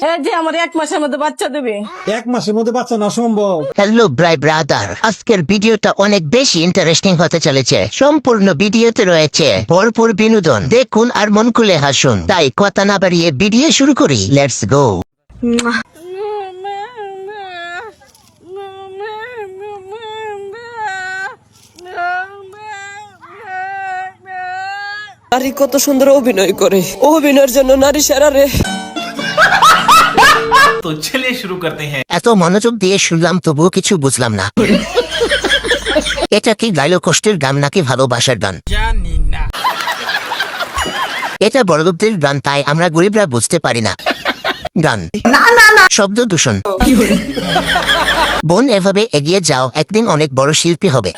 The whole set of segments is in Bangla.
এই যে আমার 1 মাসের মধ্যে বাচ্চা দেবে। 1 মাসের মধ্যে বাচ্চা না সম্ভব। হ্যালো ব্রাদার, আজকের ভিডিওটা অনেক বেশি ইন্টারেস্টিং হতে চলেছে। সম্পূর্ণ ভিডিওতে রয়েছে ভরপুর বিনোদন। দেখুন আর মন খুলে হাসুন। তাই কথা না বাড়িয়ে ভিডিও শুরু করি। Let's go. নারী কত সুন্দর অভিনয় করে, অভিনয়ের জন্য নারী সেরা রে। तो चलिए शुरू करते हैं। এত মনোযোগ দিয়ে শুনলাম তবুও কিছু বুঝলাম না। এটা কি গাইলো কষ্টের গান নাকি ভালোবাসার গান? জানি না। এটা বড়লোকদের গান, তাই আমরা গরিবরা বুঝতে পারি না গান। শব্দ দূষণ। বোন এভাবে এগিয়ে যাও, একদিন অনেক বড় শিল্পী হবে।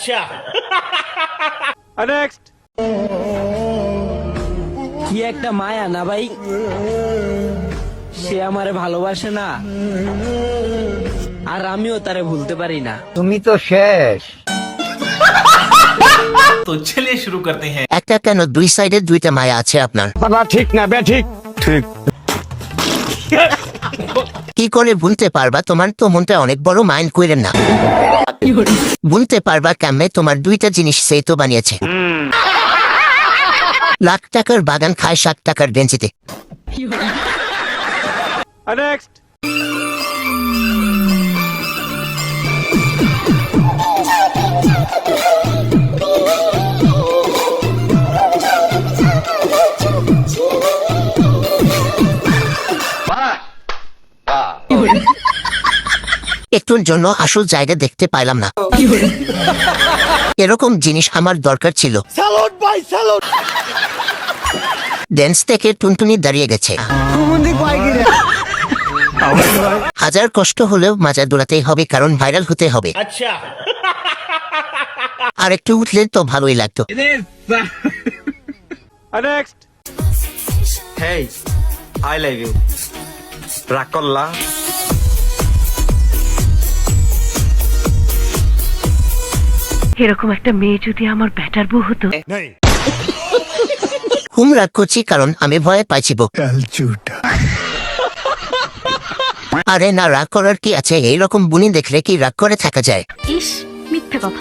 কি একটা মায়া না ভাই, সে আমারে ভালোবাসে না আর আমিও তারে ভুলতে পারি না। তুমি তো শেষ। तो चलिए शुरू करते हैं। একটা কেন, দুই সাইডে দুইটা মায়া আছে আপনার। বাবা ঠিক না বে ঠিক ঠিক। কি করে ভুলতে পারবা? তোমার তো মনটা অনেক বড়, মাইন্ড কইরেন না। ভুলতে পারবা কেমনে? তোমার দুইটা জিনিস সেই তো বানিয়েছে। লাখ টাকার বাগান খায় 60 টাকার বেঞ্চিতে। একটুর জন্য আসল জায়গা দেখতে পাইলাম না। এরকম জিনিস আমার দরকার ছিল। ড্যান্স থেকে টুনটুনি দাঁড়িয়ে গেছে। হাজার কষ্ট হলেও মাজা দোলাতেই হবে, কারণ ভাইরাল হতে হবে। আর একটু উঠলে তো ভালোই লাগতো। Hey, I love you. রাকল্লা। এরকম একটা মেয়ে যদি আমার ব্যাটার বউ হতো। হুম, রাগ করছি কারণ আমি ভয়ে পাইছিব। আরে না, রাগ করার কি আছে? এইরকম বুনি দেখলে কি রাগ করে থাকা যায়? ইস, মিথ্যে কথা।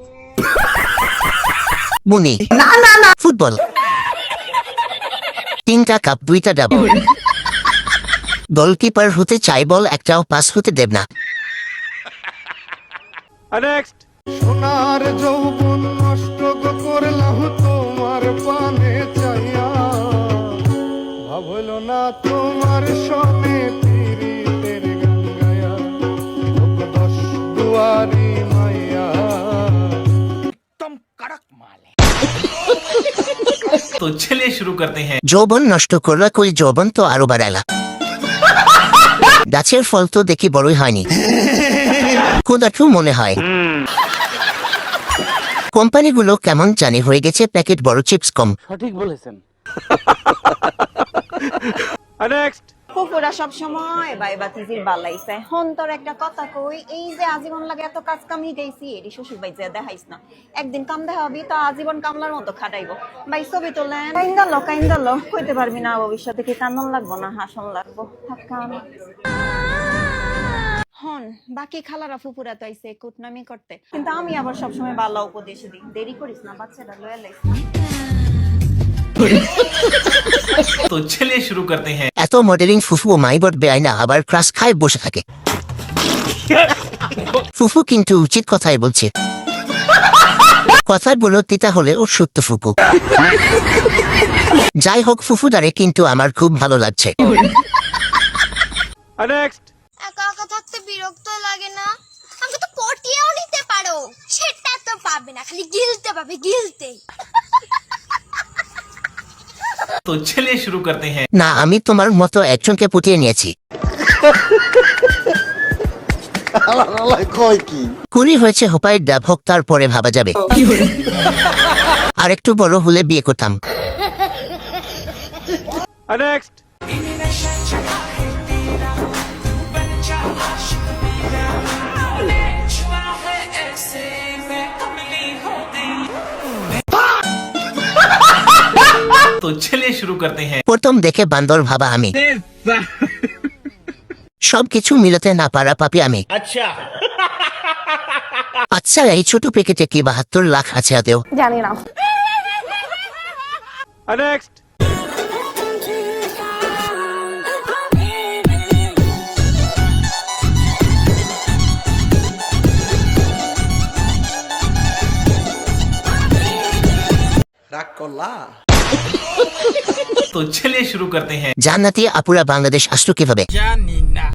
বুনি ফুটবল, 3টা কাপ 2টা ডাবল। গোলকিপার হতে চাই, বল একটাও পাস হতে দেব না। সোনার যৌবন নষ্ট করলাম তোমার পানে চাইয়া, ভাবল না তোমার সনে পীড়িতের গান গায়া, দশ দুয়ারি মাইয়া। तो चलिए शुरू करते हैं। যৌবন নষ্ট করলা কই? যৌবন তো আরো বাড়ালা। গাছের ফল তো দেখি বড়ই হয়নি, ক্ষুধার্ত মনে হয়। কোম্পানিগুলো কেমন জানি হয়ে গেছে, প্যাকেট বড়, চিপস কম। সঠিক বলেছেন। পুকুরা সব সময় বাইবা তিজির বালাইছে। হন তোর একটা কথা কই, এই যে আজীবন লাগে এত কাজ কামি গেছি, এটি শ্বশুর বাই যে দেখাইস না। একদিন কাম দেখাবি তো আজীবন কামলার মতো খাটাইবো। ভাই ছবি তোলেন। কাইন্দালো কইতে পারবি না ভবিষ্যতে কি কান্দন লাগবো না হাসন লাগবো। হন বাকি খালারা ফুপুরা তো আইছে কুটনামি করতে, কিন্তু আমি আবার সবসময় ভালো উপদেশ দিই, দেরি করিস না, বাচ্চাটা লয়ে লাইস। तो चलिए शुरू करते हैं। এত মডেলিং ফুফু মাইবট বেআই না, আবার ক্রাশ খায় বসে থাকে। ফুফু কিন্তু উচিত কথাই বলছে। কথায় বলো তিতা হলে ও সত্য ফুফু। যাই হোক, ফুফু দাঁড়ে কিন্তু আমার খুব ভালো লাগছে। একা একা থাকতে বিরক্ত লাগে না? আমাকে তো পটিয়েও নিতে পারো, সেটা তো পাবে না, খালি গিলতে পাবে, গিলতে। तो चलिए शुरू करते हैं। না, আমি তোমার মতো একজনকে পুটিয়ে নিয়েছি। কুড়ি হয়েছে হোপাই ডাব হোক, তারপরে ভাবা যাবে। আর একটু বড় হলে বিয়ে করতাম। तो चलिए शुरू करते हैं। প্রথম দেখে বান্দর ভাবা আমি। সবকিছু মিলাতে না পারা পাপি আমি। আচ্ছা এই ছোট প্যাকেটে কি 72 লাখ আছে আদেও? জানি না। নেক্সট। तो चलिए शुरू करते हैं। জান্নাতি আপুরা বাংলাদেশ আসলো কিভাবে? জানি না।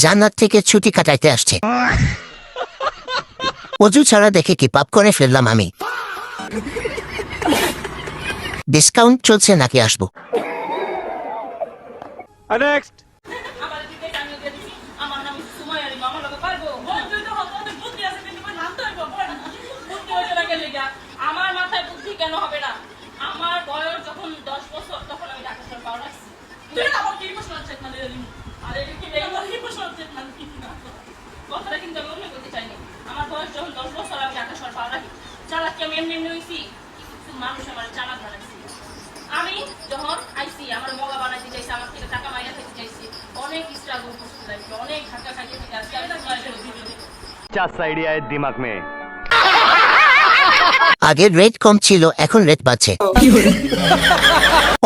জান্নাত থেকে ছুটি কাটাইতে আসছে। অজু ছাড়া দেখে কি পাপ করে ফেললাম আমি? ডিসকাউন্ট চলছে নাকি আসবো? নেক্সট। আমার মাথায় বুদ্ধি কেন হবে না? আমার বয়স যখন 10 বছর তখন আমি ঢাকা শহর পাওয়া রাখছি। আমার কি প্রশ্ন হচ্ছে না? আরে কি প্রশ্ন হচ্ছে না? কথাটা কিন্তু আমি অন্য করতে চাইনি। আমার বয়স যখন 10 বছর আমি ঢাকা শহর পাওয়া রাখি। চালাক কি আমি এমনি হয়েছি? কিছু মানুষ আমার চালাক বানাইছি। আমি যখন আইসি আমার মগা বানাইতে চাইছি, আমার থেকে টাকা মাইরা খেতে চাইছি, অনেক স্ট্রাগল করতে লাগবে, অনেক ধাক্কা খাইতে থেকে আজকে আমি चार आइडिया है दिमाग में। আগে রেট কম ছিল, এখন রেট বাড়ছে।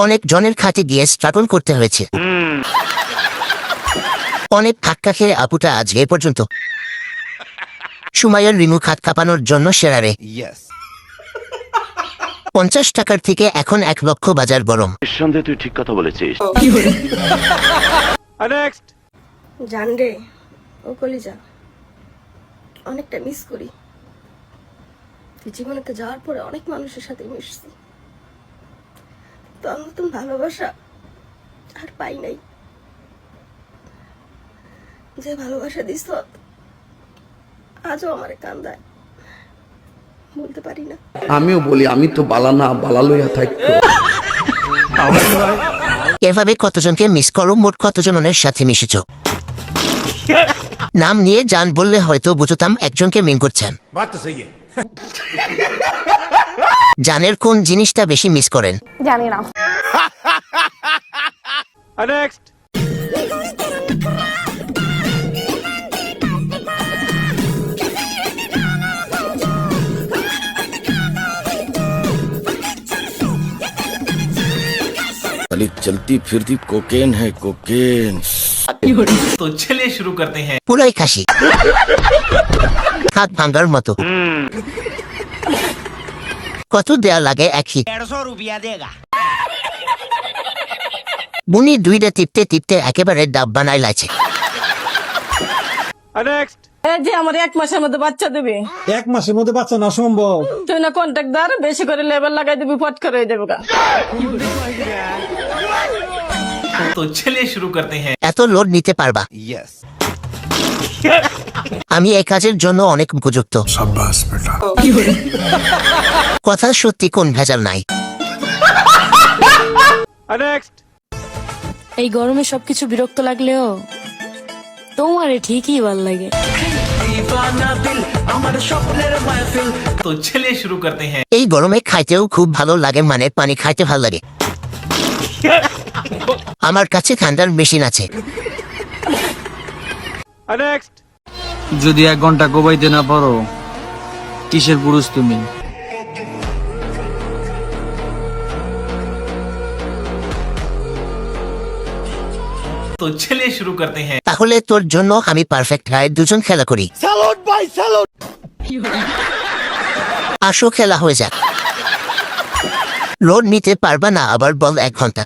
অনেক জনের খাতে গিয়ে স্ট্রাগল করতে হয়েছে। অনেক ধাক্কা খেয়ে আপুটা আজ এ পর্যন্ত। সুমাইয়ার রিমু খাত কাঁপানোর জন্য সেরারে 50 টাকার থেকে এখন 1 লক্ষ বাজার গরম। নিঃসন্দেহে তুই ঠিক কথা বলেছিস। নেক্সট। জান রে, ও কলিজা, অনেকটা মিস করি। জীবনেতে যাওয়ার পরে অনেক মানুষের সাথে মিশছি, তো আমি নতুন ভালোবাসা আর পাই নাই। যে ভালোবাসা দিস আজও আমারে কান্দায়, বলতে পারি না। আমিও বলি আমি তো বালা না, বালা লইয়া থাকতো। এভাবে কতজনকে মিস করো, মোট কতজনের সাথে মিশেছ? নাম নিয়ে জান বললে হয়তো বুঝতাম একজনকে মিন করছেন। জানের কোন জিনিসটা বেশি মিস করেন? জানি না। নেক্সট। खाली चलती फिरती कोकेन है कोकेन। तो चलिए शुरू करते हैं। পুরাই খাসি, হাত ভাঙ্গার মতো। কত দেয়া লাগে এক হিট? 150 रुपया देगा। বুনি দুইটা টিপতে টিপতে একেবারে ডাব বানাই লাইছে। নেক্সট। এই যে আমার 1 মাসের মধ্যে বাচ্চা দিবি। 1 মাসের মধ্যে বাচ্চা না সম্ভব। তুই না কন্ট্রাক্টদার, বেশি করে লেবার লাগাই দিবি, ফট করে হয়ে যাবে। तो चलिए शुरू करते हैं। এত লোড নিতে পারবা? আমি এই কাজের জন্য অনেক উপযুক্ত। কথা সত্যি, কোন ভেজাল নাই। নেক্সট। এই গরমে সবকিছু বিরক্ত লাগলেও তোমারে ঠিকই ভাল লাগে। तो चलिए शुरू करते हैं। এই গরমে খাইতেও খুব ভালো লাগে, মানে পানি খাইতে ভালো লাগে। আমার কাছে ঠান্ডার মেশিন আছে। নেক্সট। যদি 1 ঘন্টা কোবাইতে না পারো, কিসের পুরুষ তুমি? तो चलिए शुरू करते हैं। তাহলে তোর জন্য আমি পারফেক্ট হয়, দুজন খেলা করি। আসো খেলা হয়ে যাক। লোড নিতে পারবা না আবার বল 1 ঘন্টা।